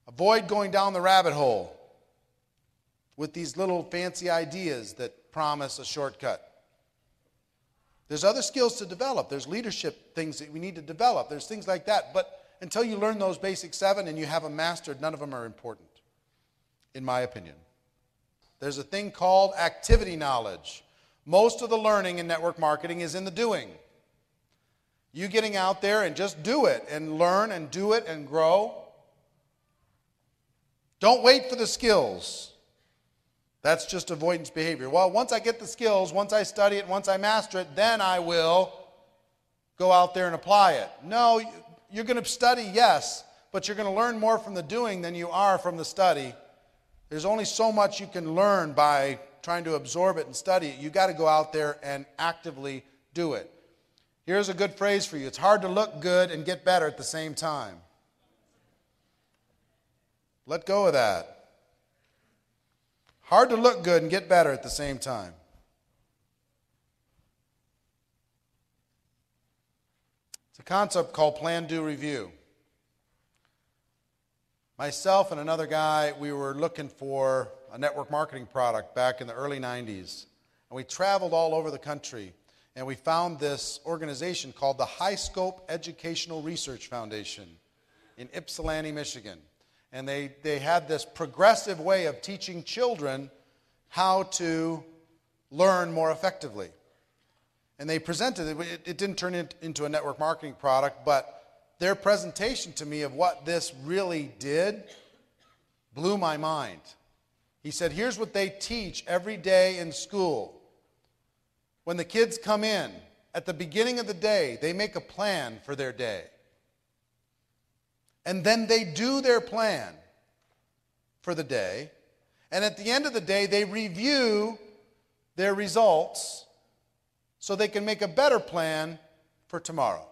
Avoid going down the rabbit hole with these little fancy ideas that promise a shortcut. There's other skills to develop. There's leadership things that we need to develop. There's things like that. But until you learn those basic 7 and you have them mastered, none of them are important, in my opinion. There's a thing called activity knowledge. Most of the learning in network marketing is in the doing. You getting out there and just do it and learn and do it and grow. Don't wait for the skills. That's just avoidance behavior. Well, once I get the skills, once I study it, once I master it, then I will go out there and apply it. No, you're going to study, yes, but you're going to learn more from the doing than you are from the study. There's only so much you can learn by trying to absorb it and study it. You've got to go out there and actively do it. Here's a good phrase for you. It's hard to look good and get better at the same time. Let go of that. Hard to look good and get better at the same time. It's a concept called plan, do, review. Myself and another guy, we were looking for a network marketing product back in the early 90s. And we traveled all over the country. And we found this organization called the High Scope Educational Research Foundation in Ypsilanti, Michigan. And they had this progressive way of teaching children how to learn more effectively. And they presented it. It didn't turn into a network marketing product, but their presentation to me of what this really did blew my mind. He said, here's what they teach every day in school. When the kids come in, at the beginning of the day, they make a plan for their day. And then they do their plan for the day. And at the end of the day, they review their results so they can make a better plan for tomorrow.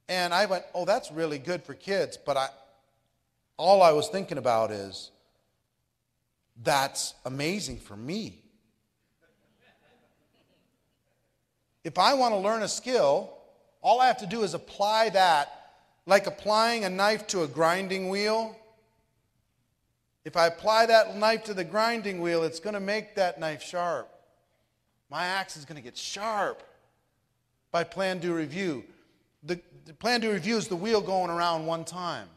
And I went, oh, that's really good for kids. But all I was thinking about is, that's amazing for me. If I want to learn a skill, all I have to do is apply that. Like applying a knife to a grinding wheel. If I apply that knife to the grinding wheel, it's going to make that knife sharp. My axe is going to get sharp by plan, do, review. The plan, do, review is the wheel going around one time.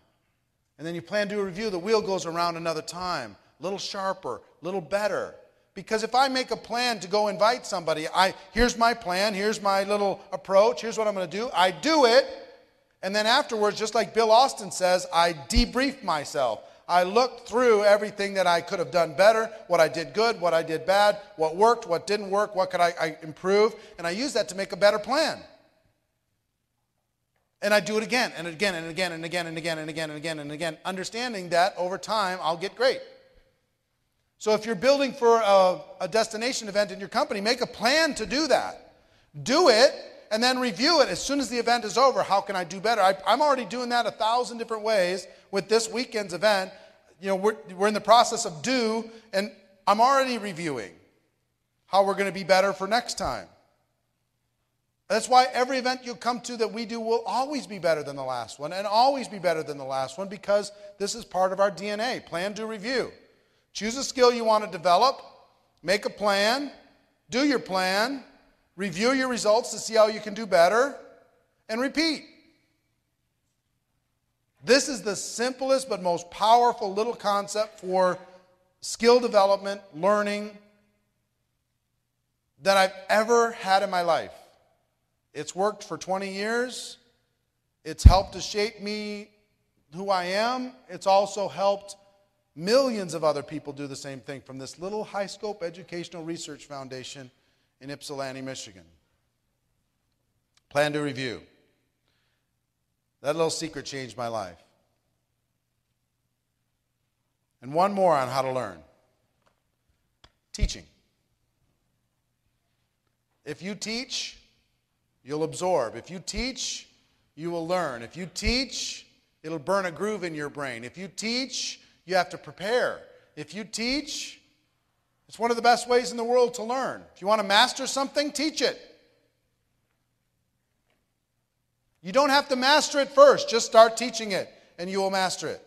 And then you plan, do, review, the wheel goes around another time. A little sharper, a little better. Because if I make a plan to go invite somebody, here's my plan, here's my little approach, here's what I'm going to do. I do it. And then afterwards, just like Bill Austin says, I debrief myself. I look through everything that I could have done better, what I did good, what I did bad, what worked, what didn't work, what could I improve, and I use that to make a better plan. And I do it again and again and again and again and again and again and again and again, understanding that over time I'll get great. So if you're building for a destination event in your company, make a plan to do that. Do it. And then review it as soon as the event is over. How can I do better? I'm already doing that 1,000 different ways with this weekend's event. You know, we're in the process of do, and I'm already reviewing how we're going to be better for next time. That's why every event you come to that we do will always be better than the last one and always be better than the last one, because this is part of our DNA. Plan, do, review. Choose a skill you want to develop. Make a plan. Do your plan. Review your results to see how you can do better, and repeat. This is the simplest but most powerful little concept for skill development, learning, that I've ever had in my life. It's worked for 20 years. It's helped to shape me who I am. It's also helped millions of other people do the same thing from this little High Scope Educational Research Foundation in Ypsilanti, Michigan. Plan, to review. That little secret changed my life. And one more on how to learn. Teaching. If you teach, you'll absorb. If you teach, you will learn. If you teach, it'll burn a groove in your brain. If you teach, you have to prepare. If you teach, it's one of the best ways in the world to learn. If you want to master something, teach it. You don't have to master it first. Just start teaching it, and you will master it.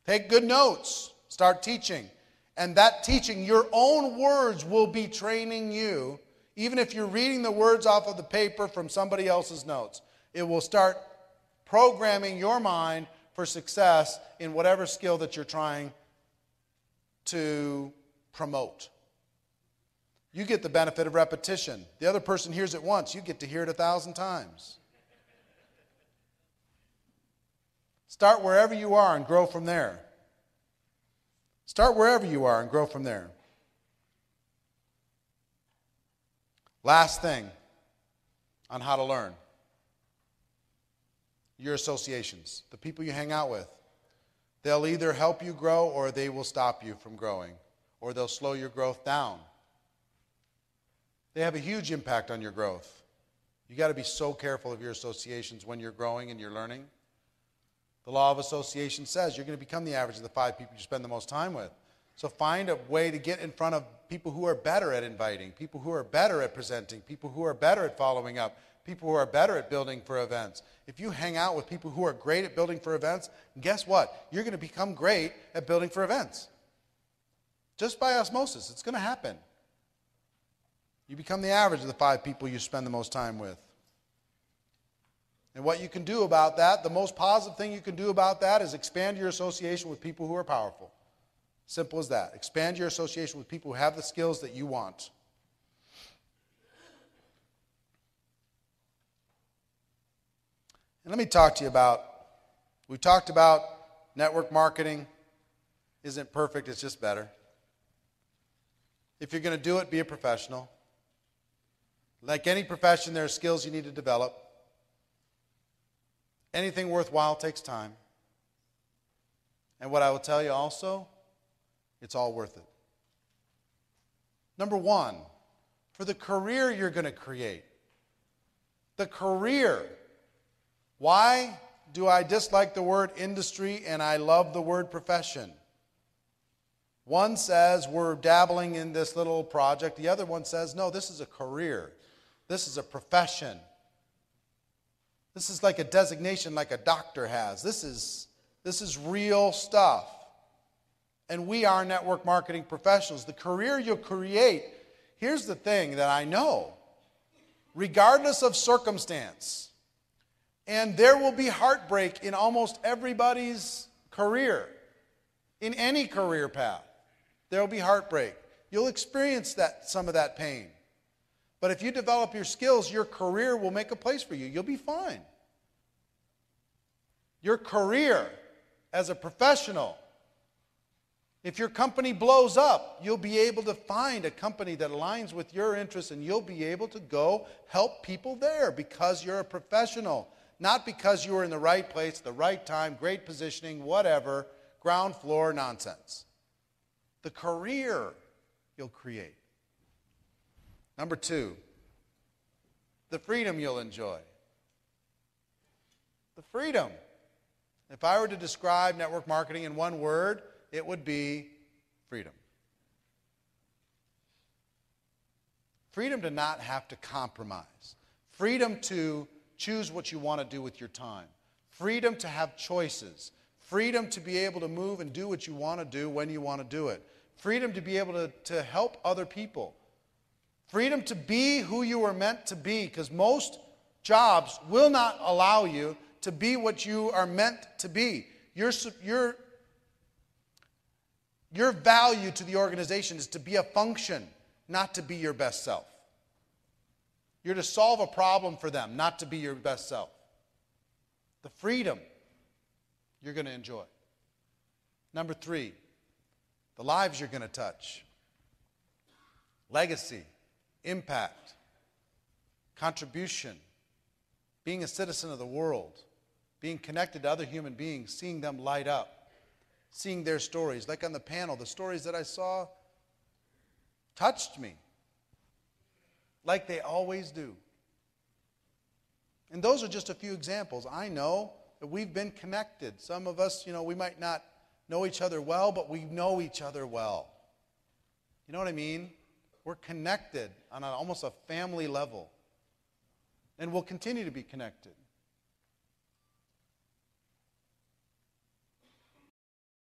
Take good notes. Start teaching. And that teaching, your own words will be training you. Even if you're reading the words off of the paper from somebody else's notes, it will start programming your mind for success in whatever skill that you're trying to promote. You get the benefit of repetition. The other person hears it once, you get to hear it 1,000 times. Start wherever you are and grow from there. Start wherever you are and grow from there. Last thing on how to learn. Your associations, the people you hang out with. They'll either help you grow or they will stop you from growing, or they'll slow your growth down. They have a huge impact on your growth. You got to be so careful of your associations when you're growing and you're learning. The law of association says you're going to become the average of the 5 people you spend the most time with. So find a way to get in front of people who are better at inviting, people who are better at presenting, people who are better at following up, people who are better at building for events. If you hang out with people who are great at building for events, guess what? You're going to become great at building for events. Just by osmosis, it's going to happen. You become the average of the 5 people you spend the most time with. And what you can do about that, the most positive thing you can do about that is expand your association with people who are powerful. Simple as that. Expand your association with people who have the skills that you want. And let me talk to you about, we talked about network marketing isn't perfect, it's just better. If you're going to do it, be a professional. Like any profession, there are skills you need to develop. Anything worthwhile takes time. And what I will tell you also, it's all worth it. Number 1, for the career you're going to create. The career. Why do I dislike the word industry and I love the word profession? One says we're dabbling in this little project. The other one says, no, this is a career. This is a profession. This is like a designation like a doctor has. This is real stuff. And we are network marketing professionals. The career you'll create, here's the thing that I know. Regardless of circumstance, and there will be heartbreak in almost everybody's career, in any career path, there will be heartbreak. You'll experience some of that pain. But if you develop your skills, your career will make a place for you. You'll be fine. Your career as a professional, if your company blows up, you'll be able to find a company that aligns with your interests and you'll be able to go help people there because you're a professional, not because you were in the right place, the right time, great positioning, whatever, ground floor nonsense. The career you'll create. Number 2, the freedom you'll enjoy. The freedom. If I were to describe network marketing in one word, it would be freedom. Freedom to not have to compromise. Freedom to choose what you want to do with your time. Freedom to have choices. Freedom to be able to move and do what you want to do when you want to do it. Freedom to be able to help other people. Freedom to be who you were meant to be, because most jobs will not allow you to be what you are meant to be. Your value to the organization is to be a function, not to be your best self. You're to solve a problem for them, not to be your best self. The freedom you're going to enjoy. Number 3, the lives you're going to touch. Legacy, impact, contribution, being a citizen of the world, being connected to other human beings, seeing them light up, seeing their stories. Like on the panel, the stories that I saw touched me, like they always do. And those are just a few examples. I know that we've been connected. Some of us, we might not know each other well, but we know each other well. You know what I mean? We're connected on almost a family level. And we'll continue to be connected.